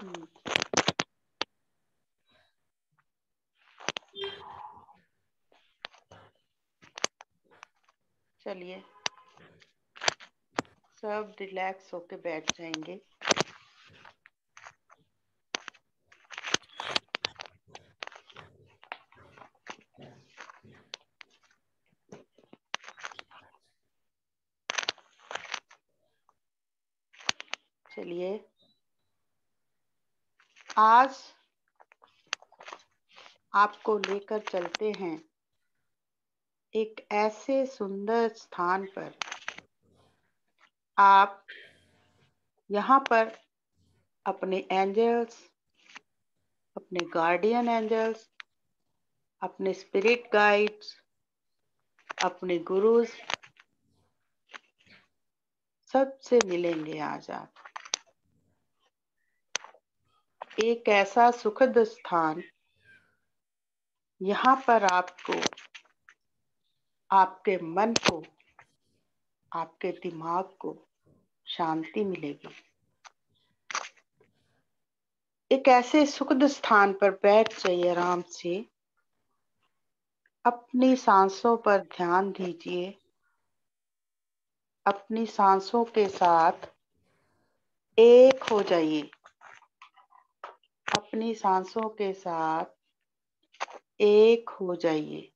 हम्म, चलिए सब रिलैक्स होके बैठ जाएंगे। चलिए आज आपको लेकर चलते हैं एक ऐसे सुंदर स्थान पर। आप यहाँ पर अपने एंजल्स, अपने गार्डियन एंजल्स, अपने स्पिरिट गाइड्स, अपने गुरुज सबसे मिलेंगे। आज आप एक ऐसा सुखद स्थान, यहाँ पर आपको आपके मन को, आपके दिमाग को शांति मिलेगी। एक ऐसे सुखद स्थान पर बैठ जाइए आराम से। अपनी सांसों पर ध्यान दीजिए। अपनी सांसों के साथ एक हो जाइए। अपनी सांसों के साथ एक हो जाइए।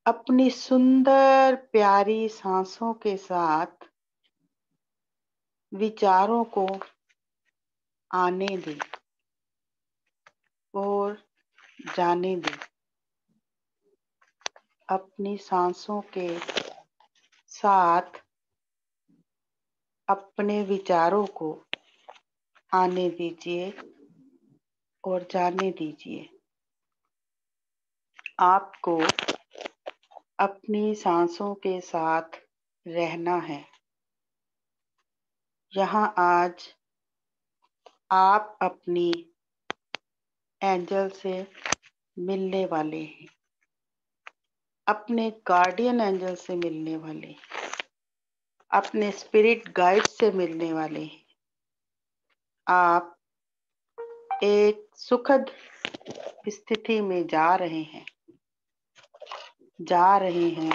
अपनी सुंदर प्यारी सांसों के साथ विचारों को आने दें और जाने दें। अपनी सांसों के साथ अपने विचारों को आने दीजिए और जाने दीजिए। आपको अपनी सांसों के साथ रहना है। यहाँ आज आप अपनी एंजल से मिलने वाले हैं, अपने गार्डियन एंजल से मिलने वाले हैं, अपने स्पिरिट गाइड से मिलने वाले हैं। आप एक सुखद स्थिति में जा रहे हैं, जा रहे हैं,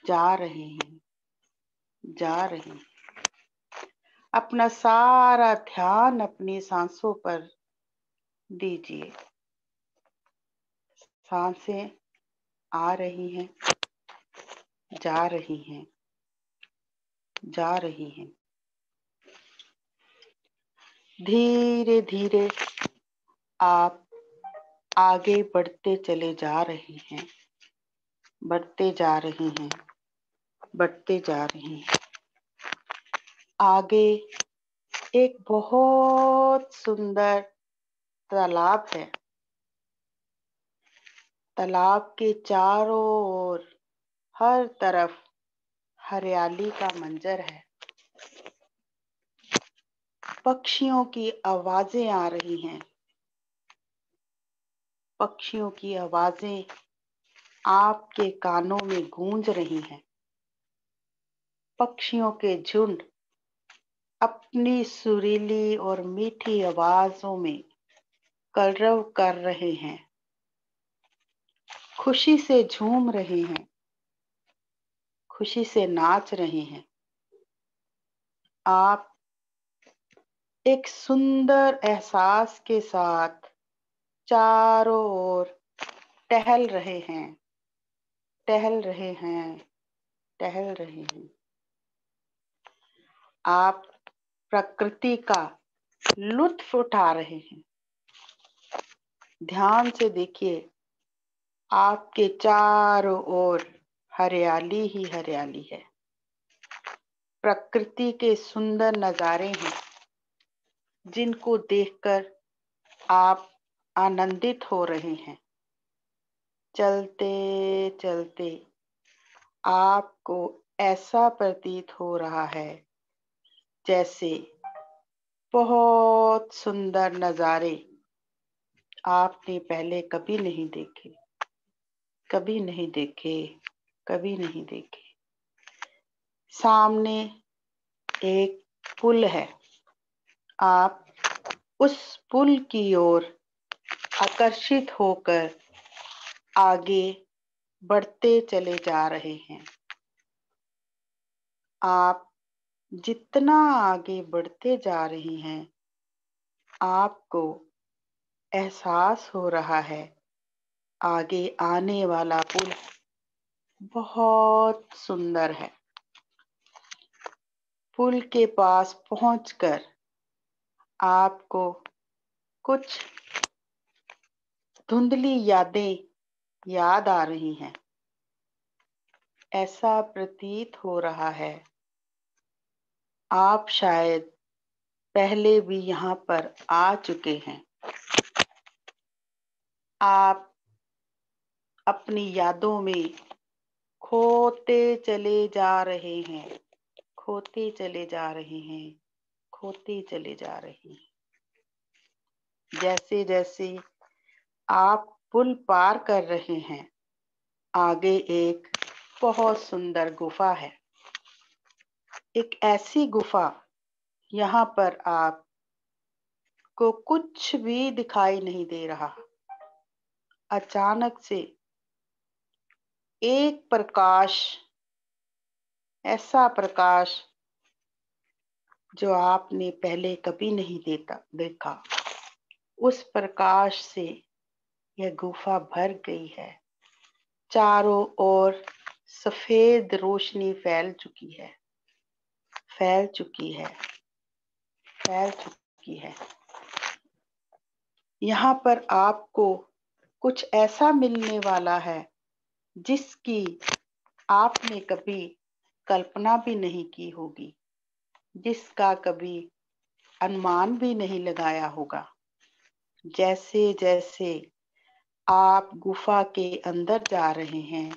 जा रहे हैं, जा रहे हैं। अपना सारा ध्यान अपनी सांसों पर दीजिए। सांसें आ रही हैं, जा रही हैं, जा रही हैं। धीरे धीरे आप आगे बढ़ते चले जा रहे हैं, बढ़ते जा रहे हैं, बढ़ते जा रहे हैं। आगे एक बहुत सुंदर तालाब है। तालाब के चारों ओर हर तरफ हरियाली का मंजर है। पक्षियों की आवाजें आ रही हैं। पक्षियों की आवाजें आपके कानों में गूंज रही हैं। पक्षियों के झुंड अपनी सुरीली और मीठी आवाजों में कलरव कर रहे हैं, खुशी से झूम रहे हैं, खुशी से नाच रहे हैं। आप एक सुंदर एहसास के साथ चारों ओर टहल रहे हैं, टहल रहे हैं, टहल रहे हैं। आप प्रकृति का लुत्फ उठा रहे हैं। ध्यान से देखिए, आपके चारों ओर हरियाली ही हरियाली है। प्रकृति के सुंदर नजारे हैं, जिनको देखकर आप आनंदित हो रहे हैं। चलते चलते आपको ऐसा प्रतीत हो रहा है जैसे बहुत सुंदर नजारे आपने पहले कभी नहीं देखे, कभी नहीं देखे, कभी नहीं देखे। सामने एक पुल है। आप उस पुल की ओर आकर्षित होकर आगे बढ़ते चले जा रहे हैं। आप जितना आगे बढ़ते जा रहे हैं, आपको एहसास हो रहा है आगे आने वाला पुल बहुत सुंदर है। पुल के पास पहुंचकर आपको कुछ धुंधली यादें याद आ रही हैं। ऐसा प्रतीत हो रहा है आप शायद पहले भी यहाँ पर आ चुके हैं। आप अपनी यादों में खोते चले जा रहे हैं, खोते चले जा रहे हैं, खोते चले जा रहे हैं। जैसे जैसे आप पुल पार कर रहे हैं, आगे एक बहुत सुंदर गुफा है। एक ऐसी गुफा, यहाँ पर आपको कुछ भी दिखाई नहीं दे रहा। अचानक से एक प्रकाश, ऐसा प्रकाश जो आपने पहले कभी नहीं देखा, उस प्रकाश से यह गुफा भर गई है। चारों ओर सफेद रोशनी फैल चुकी है, फैल चुकी है, फैल चुकी है। यहाँ पर आपको कुछ ऐसा मिलने वाला है जिसकी आपने कभी कल्पना भी नहीं की होगी, जिसका कभी अनुमान भी नहीं लगाया होगा। जैसे जैसे आप गुफा के अंदर जा रहे हैं,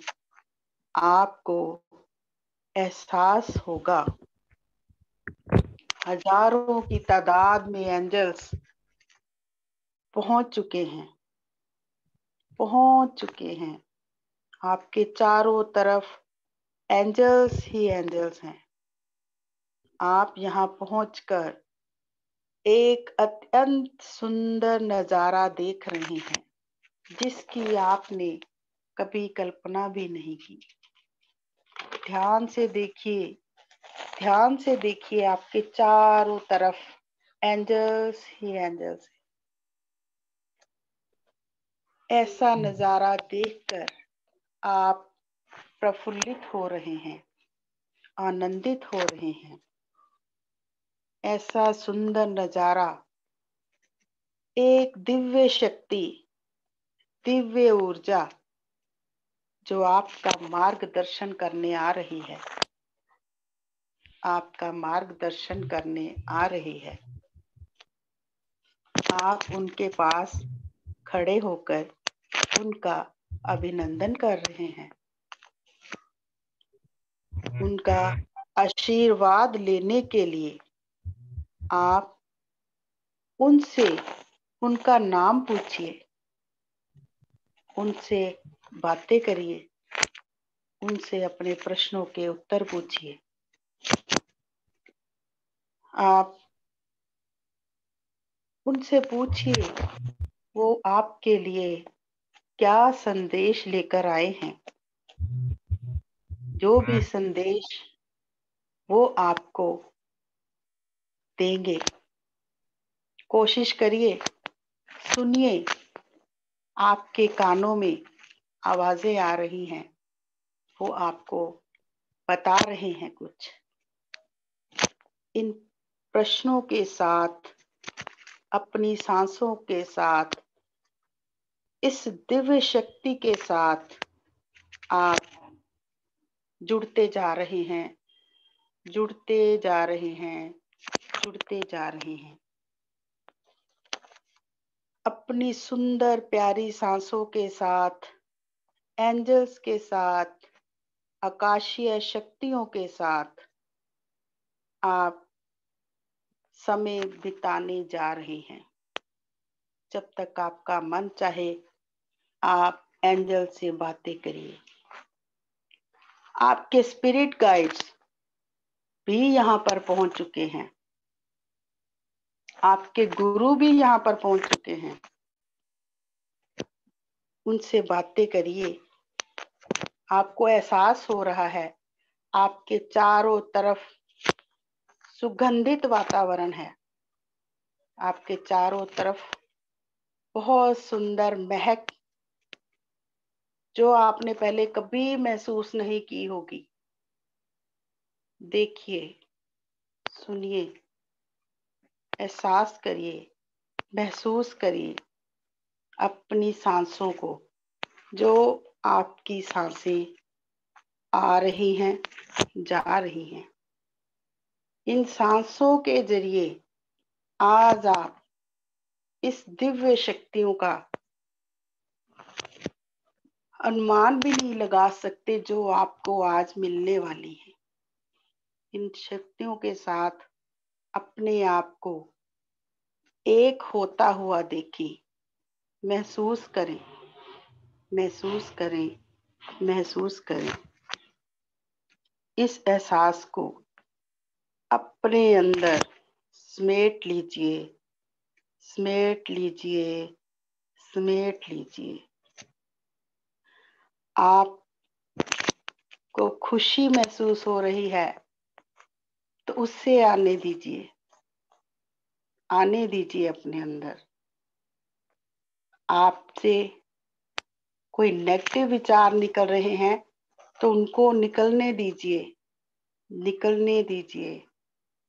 आपको एहसास होगा हजारों की तादाद में एंजल्स पहुंच चुके हैं, पहुंच चुके हैं। आपके चारों तरफ एंजल्स ही एंजल्स हैं। आप यहाँ पहुंचकर एक अत्यंत सुंदर नजारा देख रहे हैं जिसकी आपने कभी कल्पना भी नहीं की। ध्यान से देखिए, ध्यान से देखिए, आपके चारों तरफ एंजल्स ही एंजल्स हैं। ऐसा नजारा देखकर आप प्रफुल्लित हो रहे हैं, आनंदित हो रहे हैं। ऐसा सुंदर नजारा, एक दिव्य शक्ति, दिव्य ऊर्जा जो आपका मार्गदर्शन करने आ रही है, आपका मार्गदर्शन करने आ रही है। आप उनके पास खड़े होकर उनका अभिनंदन कर रहे हैं, उनका आशीर्वाद लेने के लिए आप उनसे उनका नाम पूछिए, उनसे बातें करिए, उनसे अपने प्रश्नों के उत्तर पूछिए। आप उनसे पूछिए वो आपके लिए क्या संदेश लेकर आए हैं। जो भी संदेश वो आपको देंगे, कोशिश करिए, सुनिए। आपके कानों में आवाजें आ रही हैं, वो आपको बता रहे हैं कुछ। इन प्रश्नों के साथ, अपनी सांसों के साथ, इस दिव्य शक्ति के साथ आप जुड़ते जा रहे हैं, जुड़ते जा रहे हैं, जुड़ते जा रहे हैं। अपनी सुंदर प्यारी सांसों के साथ, एंजल्स के साथ, आकाशीय शक्तियों के साथ आप समय बिताने जा रहे हैं। जब तक आपका मन चाहे आप एंजल से बातें करिए। आपके स्पिरिट गाइड्स भी यहाँ पर पहुंच चुके हैं। आपके गुरु भी यहाँ पर पहुंच चुके हैं, उनसे बातें करिए। आपको एहसास हो रहा है आपके चारों तरफ सुगंधित वातावरण है, आपके चारों तरफ बहुत सुंदर महक जो आपने पहले कभी महसूस नहीं की होगी। देखिए, सुनिए, एहसास करिए, महसूस करिए अपनी सांसों को, जो आपकी सांसें आ रही हैं, जा रही हैं। इन सांसों के जरिए आज आप इस दिव्य शक्तियों का अनुमान भी नहीं लगा सकते जो आपको आज मिलने वाली है। इन शक्तियों के साथ अपने आप को एक होता हुआ देखिए, महसूस करें, महसूस करें, महसूस करें। इस एहसास को अपने अंदर समेट लीजिए, समेट लीजिए, समेट लीजिए। आपको खुशी महसूस हो रही है तो उससे आने दीजिए, आने दीजिए अपने अंदर। आपसे कोई नेगेटिव विचार निकल रहे हैं तो उनको निकलने दीजिए, निकलने दीजिए,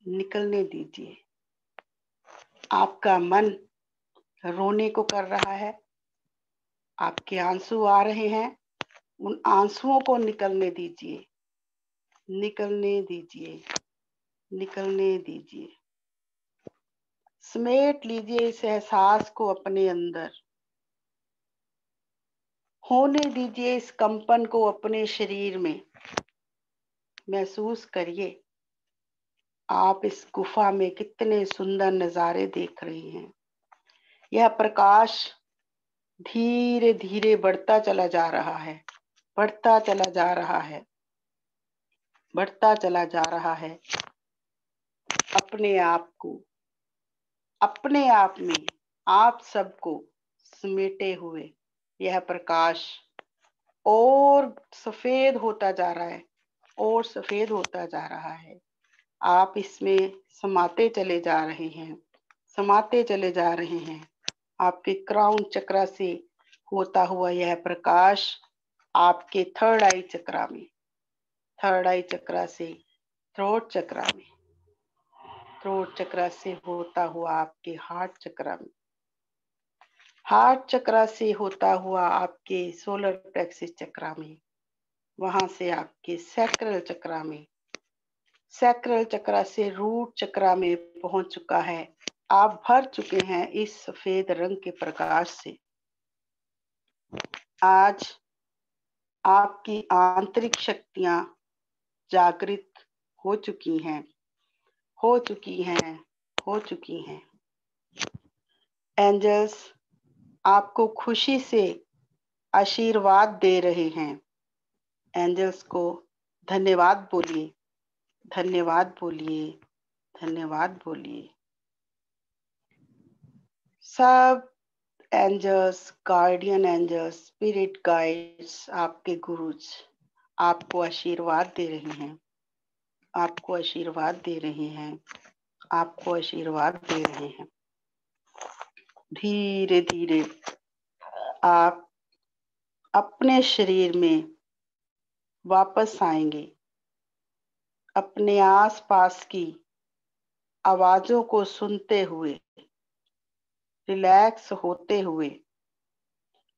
निकलने दीजिए। आपका मन रोने को कर रहा है, आपके आंसू आ रहे हैं, उन आंसुओं को निकलने दीजिए, निकलने दीजिए, निकलने दीजिए। समेट लीजिए इस एहसास को अपने अंदर, होने दीजिए इस कंपन को अपने शरीर में। महसूस करिए आप इस गुफा में कितने सुंदर नजारे देख रहे हैं। यह प्रकाश धीरे धीरे बढ़ता चला जा रहा है, बढ़ता चला जा रहा है, बढ़ता चला जा रहा है। अपने आप को, अपने आप में आप सबको समेटे हुए यह प्रकाश और सफेद होता जा रहा है, और सफेद होता जा रहा है। आप इसमें समाते चले जा रहे हैं, समाते चले जा रहे हैं। आपके क्राउन चक्र से होता हुआ यह प्रकाश आपके थर्ड आई चक्र में, थर्ड आई चक्र से थ्रोट चक्र में, थ्रोट चक्र से होता हुआ आपके हार्ट चक्र में, हार्ट चक्र से होता हुआ आपके सोलर प्लेक्सस चक्र में, वहां से आपके सैक्रल चक्र में, सैक्रल चक्र से रूट चक्र में पहुंच चुका है। आप भर चुके हैं इस सफेद रंग के प्रकाश से। आज आपकी आंतरिक शक्तियां जागृत हो चुकी हैं, हो चुकी हैं, हो चुकी हैं। एंजल्स आपको खुशी से आशीर्वाद दे रहे हैं। एंजल्स को धन्यवाद बोलिए, धन्यवाद बोलिए, धन्यवाद बोलिए। सब angels, guardian angels, spirit guides, आपके गुरुज आपको आशीर्वाद दे रहे हैं, आपको आशीर्वाद दे रहे हैं, आपको आशीर्वाद दे रहे हैं। धीरे धीरे आप अपने शरीर में वापस आएंगे, अपने आसपास की आवाजों को सुनते हुए, रिलैक्स होते हुए,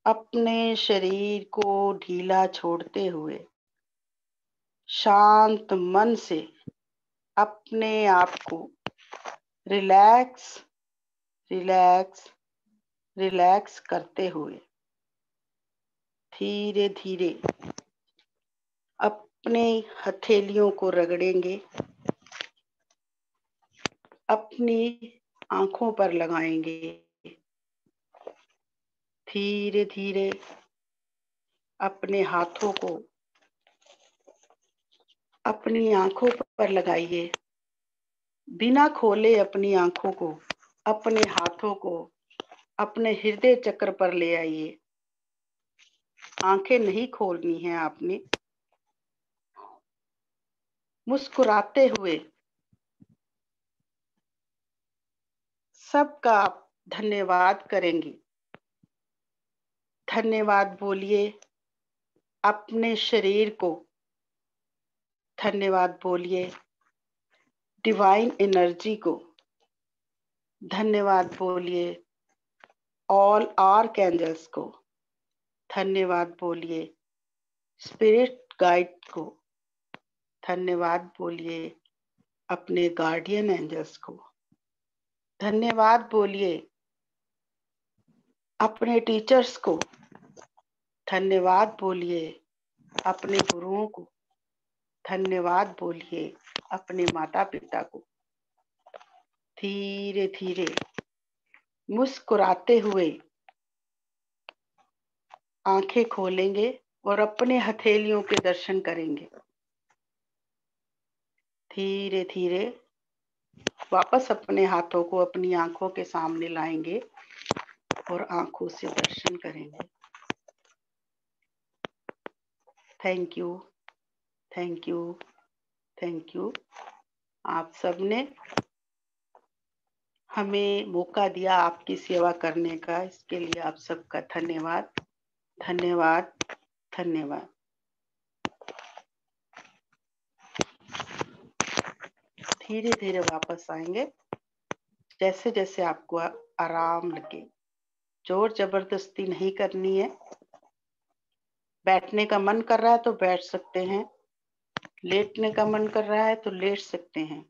अपने शरीर को ढीला छोड़ते हुए, शांत मन से अपने आप को रिलैक्स, रिलैक्स, रिलैक्स करते हुए धीरे धीरे अपने हथेलियों को रगड़ेंगे, अपनी आंखों पर लगाएंगे। धीरे धीरे अपने हाथों को अपनी आंखों पर लगाइए, बिना खोले अपनी आंखों को अपने हाथों को अपने हृदय चक्र पर ले आइए। आंखें नहीं खोलनी है आपने। मुस्कुराते हुए सबका आप धन्यवाद करेंगे। धन्यवाद बोलिए अपने शरीर को, धन्यवाद बोलिए डिवाइन एनर्जी को, धन्यवाद बोलिए ऑल आर्कएंजल्स को, धन्यवाद बोलिए स्पिरिट गाइड को, धन्यवाद बोलिए अपने गार्डियन एंजल्स को, धन्यवाद बोलिए अपने टीचर्स को, धन्यवाद बोलिए अपने गुरुओं को, धन्यवाद बोलिए अपने माता पिता को। धीरे धीरे मुस्कुराते हुए आंखें खोलेंगे और अपने हथेलियों के दर्शन करेंगे। धीरे धीरे वापस अपने हाथों को अपनी आंखों के सामने लाएंगे और आंखों से दर्शन करेंगे। Thank you, thank you, thank you. आप सबने हमें मौका दिया आपकी सेवा करने का, इसके लिए आप सबका धन्यवाद, धन्यवाद, धन्यवाद। धीरे धीरे वापस आएंगे जैसे जैसे आपको आराम लगे। जोर जबरदस्ती नहीं करनी है। बैठने का मन कर रहा है तो बैठ सकते हैं, लेटने का मन कर रहा है तो लेट सकते हैं।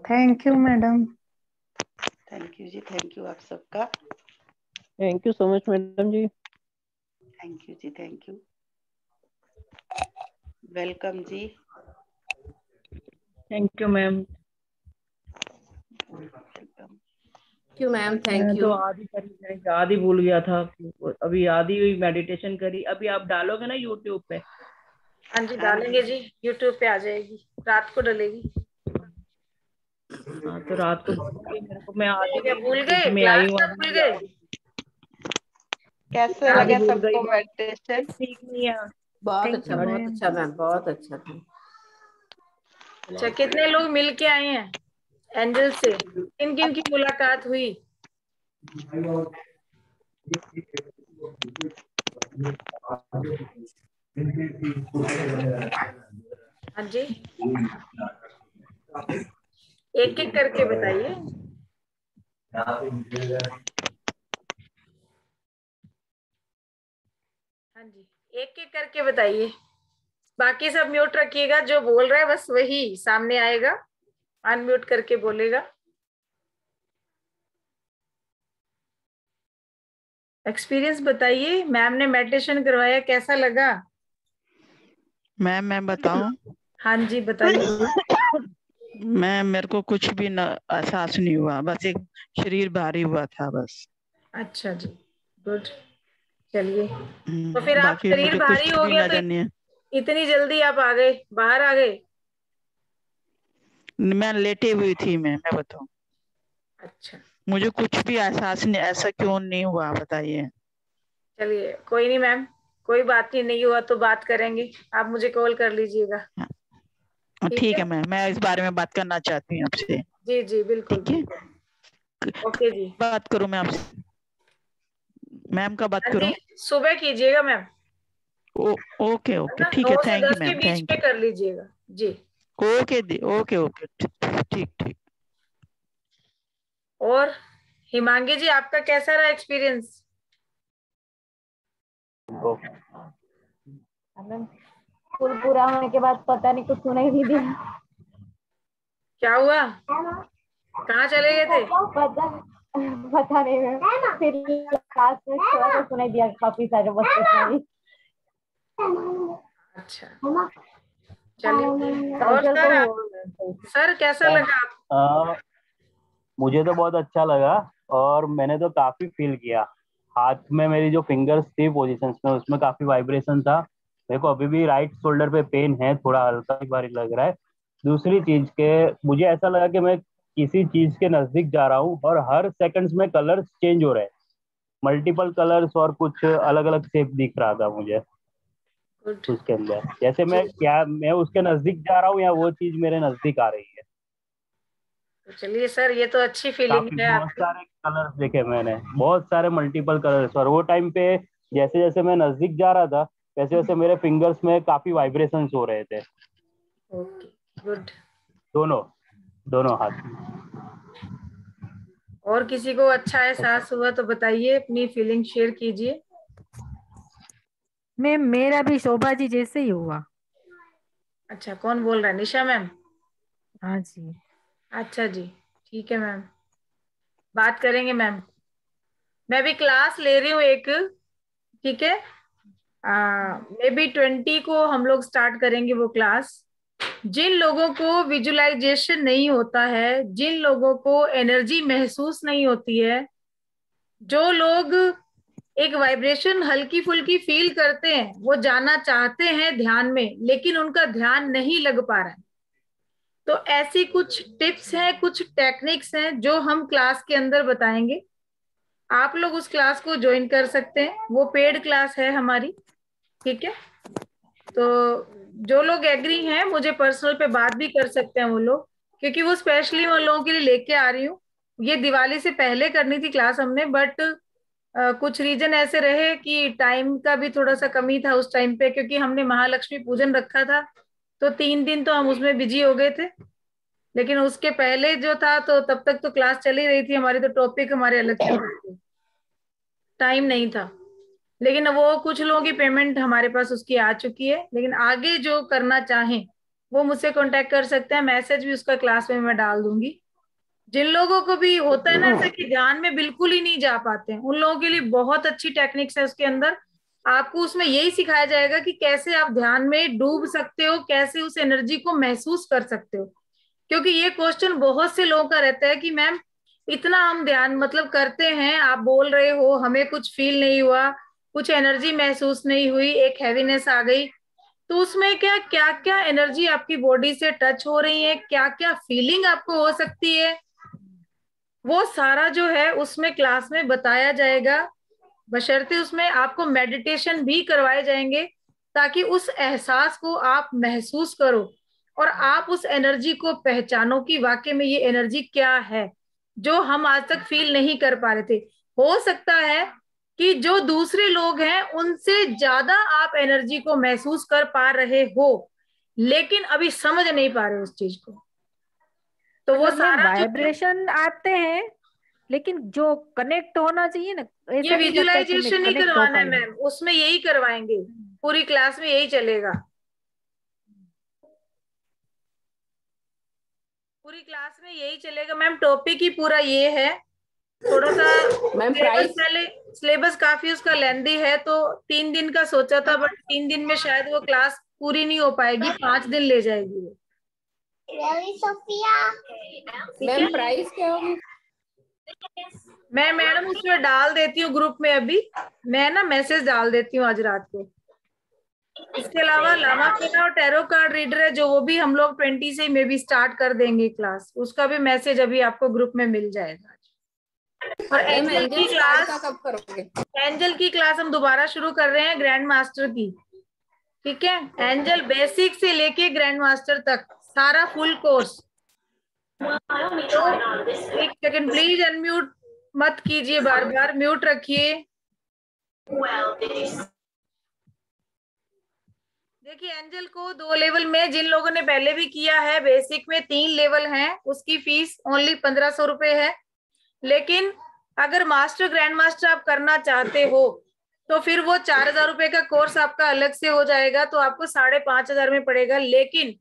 Thank you madam. Thank you जी, थैंक यू आप सबका। Thank you so much madam जी। थैंक यू जी, थैंक यू। वेलकम जी। Thank you ma'am. Welcome. Thank you ma'am, thank मैं यू। तो आधी करी, मैं याद ही भूल गया था। अभी आधी हुई मेडिटेशन करी। अभी आप डालोगे ना यूट्यूब पे? हाँ जी डालेंगे जी, यूट्यूब पे आ जाएगी, रात को डलेगी। हाँ तो रात को डालूंगी। मेरे को, मैं आधी क्या भूल बीच गए? में आई क्लास हूँ, सब भूल गए? कैसे आधी लगे भूल गई। सबको मेडिटेशन? ठीक नहीं है। बहुत थैंक अच्छा, यू बहुत मैम। अच्छा मैम, बहुत अच्छा था। अच्छा, कितने लोग मिल के आए हैं एंजल से? किन किन की मुलाकात हुई? हाँ जी, एक एक करके बताइए। हाँ जी, एक एक करके बताइए। बाकी सब म्यूट रखिएगा, जो बोल रहा है बस वही सामने आएगा, अनम्यूट करके बोलेगा। एक्सपीरियंस बताइए, मैम ने मेडिटेशन करवाया, कैसा लगा? मैम मैं बताऊं? हाँ जी बताइए। मेरे को कुछ भी न एहसास नहीं हुआ, बस एक शरीर भारी हुआ था बस। अच्छा जी, गुड। चलिए, तो फिर आप बाकी शरीर मुझे भारी कुछ हो भी गया तो नजर नहीं है। इतनी जल्दी आप आ गए, बाहर आ गए? मैं लेटी हुई थी, मैं बताऊं? अच्छा, मुझे कुछ भी एहसास नहीं, ऐसा क्यों नहीं हुआ बताइए? चलिए कोई नहीं मैम, कोई बात नहीं, नहीं हुआ तो बात करेंगे, आप मुझे कॉल कर लीजिएगा। ठीक ठीक है है मैं इस बारे में बात करना चाहती हूँ आपसे। जी जी, बिल्कुल ठीक है, बिल्कुल। ओके जी। बात करूँ मैं आपसे? मैम का बात हाँ जी, करूँ? सुबह कीजिएगा मैम, ओके है ओके, ना, ठीक 9 है। से थैंक यू 10 के मैम, बीच थैंक में कर लीजिएगा जी। यू। ओके दी, ओके ओके, ठीक ठीक। और हिमांगी जी, आपका कैसा रहा एक्सपीरियंस? मैम स्कूल पूरा होने के बाद पता नहीं कुछ सुनाई नहीं दिया। क्या हुआ, कहाँ चले गए थे? पता नहीं मैम, फिर क्लास में थोड़ा सा सुनाई दिया काफी सारे, बस इतना ही। अच्छा चलिए, और सर कैसा लगा आप? मुझे तो बहुत अच्छा लगा और मैंने तो काफी फील किया। हाथ में मेरी जो फिंगर्स थी पोजीशंस में, उसमें काफी वाइब्रेशन था। मेरे को अभी भी राइट शोल्डर पे पेन है, थोड़ा हल्का ही भारी लग रहा है। दूसरी चीज के मुझे ऐसा लगा कि मैं किसी चीज के नजदीक जा रहा हूँ और हर सेकंड्स में कलर्स चेंज हो रहे हैं, मल्टीपल कलर्स और कुछ अलग अलग शेप दिख रहा था मुझे गुड। उसके अंदर। जैसे मैं उसके नजदीक जा रहा हूँ या वो चीज मेरे नजदीक आ रही है। तो चलिए सर, ये तो अच्छी फीलिंग काफी है बहुत आपकी। सारे कलर्स देखे मैंने, बहुत सारे मल्टीपल कलर्स। और वो टाइम पे जैसे जैसे मैं नजदीक जा रहा था वैसे वैसे मेरे फिंगर्स में काफी वाइब्रेशंस हो रहे थे, ओके गुड। दोनों दोनों हाथ में। और किसी को अच्छा एहसास हुआ तो बताइए, अपनी फीलिंग शेयर कीजिए। मैम मेरा भी शोभा जी जैसे ही हुआ। अच्छा, कौन बोल रहा है? निशा मैम? हाँ जी। अच्छा जी, ठीक है मैम, बात करेंगे मैम। मैं भी क्लास ले रही हूँ एक, ठीक है, मे बी 20 को हम लोग स्टार्ट करेंगे वो क्लास। जिन लोगों को विजुअलाइजेशन नहीं होता है, जिन लोगों को एनर्जी महसूस नहीं होती है, जो लोग एक वाइब्रेशन हल्की फुल्की फील करते हैं, वो जाना चाहते हैं ध्यान में, लेकिन उनका ध्यान नहीं लग पा रहा है, तो ऐसी कुछ टिप्स हैं, कुछ टेक्निक्स हैं जो हम क्लास के अंदर बताएंगे। आप लोग उस क्लास को ज्वाइन कर सकते हैं, वो पेड क्लास है हमारी, ठीक है। तो जो लोग एग्री हैं मुझे पर्सनल पे बात भी कर सकते हैं वो लोग, क्योंकि वो स्पेशली उन लोगों के लिए लेके आ रही हूँ। ये दिवाली से पहले करनी थी क्लास हमने, बट कुछ रीजन ऐसे रहे कि टाइम का भी थोड़ा सा कमी था उस टाइम पे, क्योंकि हमने महालक्ष्मी पूजन रखा था, तो 3 दिन तो हम उसमें बिजी हो गए थे। लेकिन उसके पहले जो था तो तब तक तो क्लास चल ही रही थी हमारी, तो टॉपिक हमारे अलग चल रहे थे, टाइम नहीं था। लेकिन वो कुछ लोगों की पेमेंट हमारे पास उसकी आ चुकी है, लेकिन आगे जो करना चाहें वो मुझसे कांटेक्ट कर सकते हैं, मैसेज भी उसका क्लास में मैं डाल दूंगी। जिन लोगों को भी होता है ना ऐसा कि ध्यान में बिल्कुल ही नहीं जा पाते हैं, उन लोगों के लिए बहुत अच्छी टेक्निक्स है उसके अंदर। आपको उसमें यही सिखाया जाएगा कि कैसे आप ध्यान में डूब सकते हो, कैसे उस एनर्जी को महसूस कर सकते हो। क्योंकि ये क्वेश्चन बहुत से लोगों का रहता है कि मैम इतना हम ध्यान मतलब करते हैं, आप बोल रहे हो हमें कुछ फील नहीं हुआ, कुछ एनर्जी महसूस नहीं हुई, एक हैवीनेस आ गई, तो उसमें क्या क्या क्या एनर्जी आपकी बॉडी से टच हो रही है, क्या क्या फीलिंग आपको हो सकती है, वो सारा जो है उसमें क्लास में बताया जाएगा। बशर्ते उसमें आपको मेडिटेशन भी करवाए जाएंगे, ताकि उस एहसास को आप महसूस करो और आप उस एनर्जी को पहचानो कि वाकई में ये एनर्जी क्या है, जो हम आज तक फील नहीं कर पा रहे थे। हो सकता है कि जो दूसरे लोग हैं उनसे ज्यादा आप एनर्जी को महसूस कर पा रहे हो, लेकिन अभी समझ नहीं पा रहे उस चीज को। तो वो सारा वाइब्रेशन आते हैं, लेकिन जो कनेक्ट होना चाहिए ना, ये ऐसा नहीं लगता कि मैं विजुअलाइजेशन नहीं कनेक्ट हो करवाना है पाई। मैम, उसमें यही करवाएंगे, पूरी क्लास में यही चलेगा, पूरी क्लास में यही चलेगा मैम। टॉपिक ही पूरा ये है। थोड़ा सा सिलेबस पहले, सिलेबस काफी उसका लेंदी है, तो 3 दिन का सोचा था, बट 3 दिन में शायद वो क्लास पूरी नहीं हो पाएगी, 5 दिन ले जाएगी वो। मैम प्राइस क्या होगी? मैं मैडम उसमें डाल देती हूँ ग्रुप में, अभी मैं ना मैसेज डाल देती हूँ आज रात को। इसके अलावा लामा फेना और टैरो कार्ड रीडर है जो, वो भी हम लोग 20 से मे बी स्टार्ट कर देंगे क्लास, उसका भी मैसेज अभी आपको ग्रुप में मिल जाएगा। और एंजल की क्लास, कब करोगे? एंजल की क्लास हम दोबारा शुरू कर रहे हैं ग्रैंड मास्टर की, ठीक है। एंजल बेसिक से लेके ग्रैंड मास्टर तक सारा फुल कोर्स। तो एक सेकंड प्लीज, अनम्यूट मत कीजिए, बार बार म्यूट रखिए। देखिए एंजल को 2 लेवल में, जिन लोगों ने पहले भी किया है, बेसिक में 3 लेवल हैं, उसकी फीस ओनली 1500 रुपए है। लेकिन अगर मास्टर ग्रैंड मास्टर आप करना चाहते हो तो फिर वो 4000 रुपए का कोर्स आपका अलग से हो जाएगा, तो आपको 5500 में पड़ेगा। लेकिन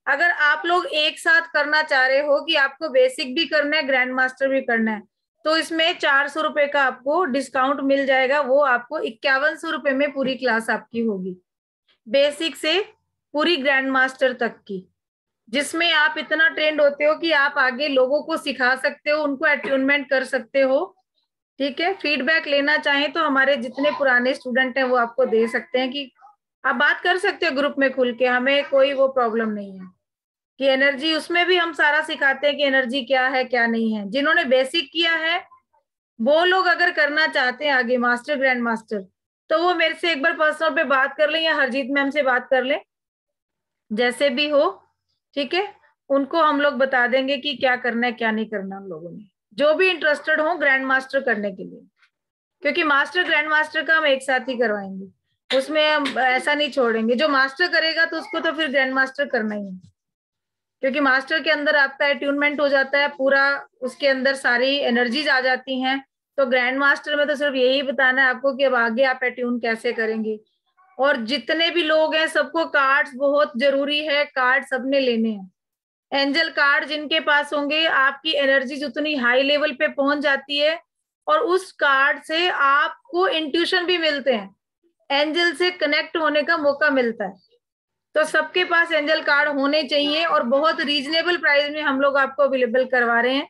अगर आप लोग एक साथ करना चाह रहे हो कि आपको बेसिक भी करना है, ग्रैंड मास्टर भी करना है, तो इसमें 400 रुपए का आपको डिस्काउंट मिल जाएगा। वो आपको 5100 रुपए में पूरी क्लास आपकी होगी, बेसिक से पूरी ग्रैंड मास्टर तक की, जिसमें आप इतना ट्रेंड होते हो कि आप आगे लोगों को सिखा सकते हो, उनको अट्यूनमेंट कर सकते हो। ठीक है, फीडबैक लेना चाहें तो हमारे जितने पुराने स्टूडेंट हैं वो आपको दे सकते हैं कि आप बात कर सकते हो ग्रुप में खुल के, हमें कोई वो प्रॉब्लम नहीं है कि एनर्जी, उसमें भी हम सारा सिखाते हैं कि एनर्जी क्या है क्या नहीं है। जिन्होंने बेसिक किया है वो लोग अगर करना चाहते हैं आगे मास्टर, ग्रैंड मास्टर, तो वो मेरे से एक बार पर्सनल पे बात कर लें या हरजीत मैम से बात कर लें, जैसे भी हो। ठीक है, उनको हम लोग बता देंगे कि क्या करना है क्या नहीं करना उन लोगों ने, जो भी इंटरेस्टेड हो ग्रैंड मास्टर करने के लिए, क्योंकि मास्टर ग्रैंड मास्टर का हम एक साथ ही करवाएंगे, उसमें हम ऐसा नहीं छोड़ेंगे। जो मास्टर करेगा तो उसको तो फिर ग्रैंड मास्टर करना ही है, क्योंकि मास्टर के अंदर आपका अट्यूनमेंट हो जाता है पूरा, उसके अंदर सारी एनर्जीज आ जाती हैं। तो ग्रैंड मास्टर में तो सिर्फ यही बताना है आपको कि अब आगे आप अट्यून कैसे करेंगे। और जितने भी लोग हैं सबको कार्ड्स बहुत जरूरी है, कार्ड सबने लेने हैं। एंजल कार्ड जिनके पास होंगे, आपकी एनर्जी उतनी हाई लेवल पे पहुंच जाती है और उस कार्ड से आपको इंट्यूशन भी मिलते हैं, एंजल से कनेक्ट होने का मौका मिलता है। तो सबके पास एंजल कार्ड होने चाहिए और बहुत रीजनेबल प्राइस में हम लोग आपको अवेलेबल करवा रहे हैं,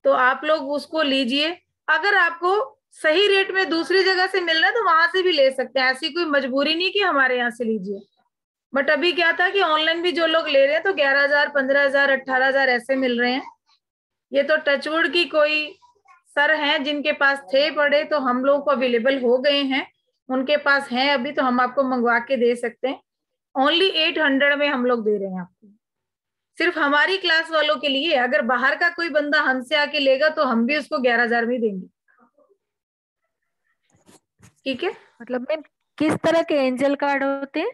तो आप लोग उसको लीजिए। अगर आपको सही रेट में दूसरी जगह से मिल रहा है तो वहां से भी ले सकते हैं, ऐसी कोई मजबूरी नहीं कि हमारे यहाँ से लीजिए। बट अभी क्या था कि ऑनलाइन भी जो लोग ले रहे हैं तो 11,000, 15,000, 18,000 ऐसे मिल रहे हैं। ये तो टचवुड की कोई सर हैं जिनके पास थे पड़े, तो हम लोग को अवेलेबल हो गए हैं, उनके पास हैं अभी, तो हम आपको मंगवा के दे सकते हैं। ओनली 800 में हम लोग दे रहे हैं आपको, सिर्फ हमारी क्लास वालों के लिए। अगर बाहर का कोई बंदा हमसे आके लेगा तो हम भी उसको 11,000 में देंगे। ठीक है, मतलब मैम किस तरह के एंजल कार्ड होते हैं?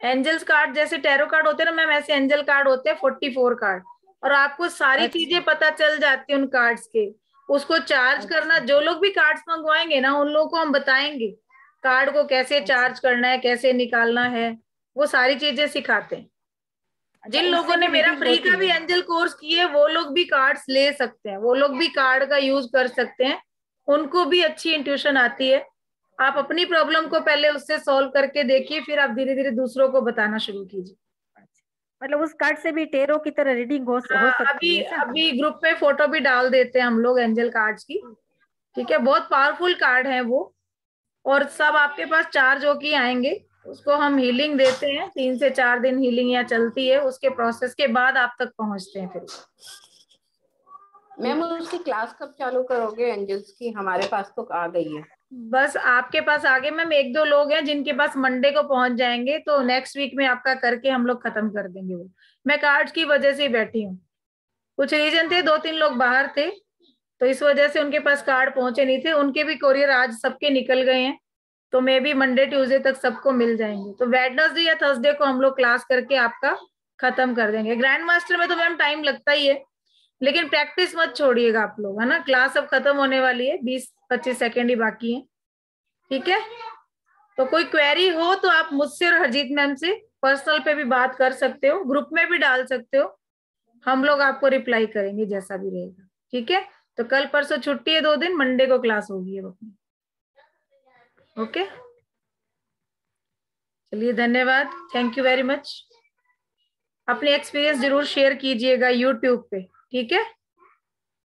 एंजल्स कार्ड जैसे टैरो कार्ड होते हैं ना मैम, ऐसे एंजल कार्ड होते हैं 44 कार्ड, और आपको सारी चीजें पता चल जाती है उन कार्ड्स के। उसको चार्ज करना, जो लोग भी कार्ड्स मंगवाएंगे ना उन लोगों को हम बताएंगे कार्ड को कैसे चार्ज करना है, कैसे निकालना है, वो सारी चीजें सिखाते हैं। जिन लोगों ने मेरा फ्री का भी एंजल कोर्स किए वो लोग भी कार्ड्स ले सकते हैं, वो लोग भी कार्ड का यूज कर सकते हैं, उनको भी अच्छी इंट्यूशन आती है। आप अपनी प्रॉब्लम को पहले उससे सॉल्व करके देखिए, फिर आप धीरे धीरे दूसरों को बताना शुरू कीजिए। मतलब उस कार्ड से भी टेरो की तरह रीडिंग हो सकती है? अभी ग्रुप में फोटो भी डाल देते हैं हम लोग एंजल कार्ड्स की। ठीक है, बहुत पावरफुल कार्ड है वो, और सब आपके पास चार्ज होके आएंगे। उसको हम हीलिंग देते हैं, 3 से 4 दिन हीलिंग यहाँ चलती है, उसके प्रोसेस के बाद आप तक पहुंचते हैं। फिर मैम उसकी क्लास कब चालू करोगे एंजल्स की? हमारे पास तो आ गई है। बस आपके पास आगे मैम 1-2 लोग हैं जिनके पास मंडे को पहुंच जाएंगे, तो नेक्स्ट वीक में आपका करके हम लोग खत्म कर देंगे वो। मैं कार्ड्स की वजह से ही बैठी हूँ, कुछ रीजन थे, 2-3 लोग बाहर थे तो इस वजह से उनके पास कार्ड पहुंचे नहीं थे, उनके भी कोरियर आज सबके निकल गए हैं, तो मे भी मंडे ट्यूसडे तक सबको मिल जाएंगे। तो वेडनेसडे या थर्सडे को हम लोग क्लास करके आपका खत्म कर देंगे। ग्रैंड मास्टर में तो मैम टाइम लगता ही है, लेकिन प्रैक्टिस मत छोड़िएगा आप लोग, है ना। क्लास अब खत्म होने वाली है, 20-25 सेकेंड ही बाकी है। ठीक है, तो कोई क्वेरी हो तो आप मुझसे और हरजीत मैम से पर्सनल पे भी बात कर सकते हो, ग्रुप में भी डाल सकते हो, हम लोग आपको रिप्लाई करेंगे जैसा भी रहेगा। ठीक है, तो कल परसों छुट्टी है 2 दिन, मंडे को क्लास होगी अब अपनी। ओके, चलिए धन्यवाद, थैंक यू वेरी मच। अपने एक्सपीरियंस जरूर शेयर कीजिएगा यूट्यूब पे। ठीक है।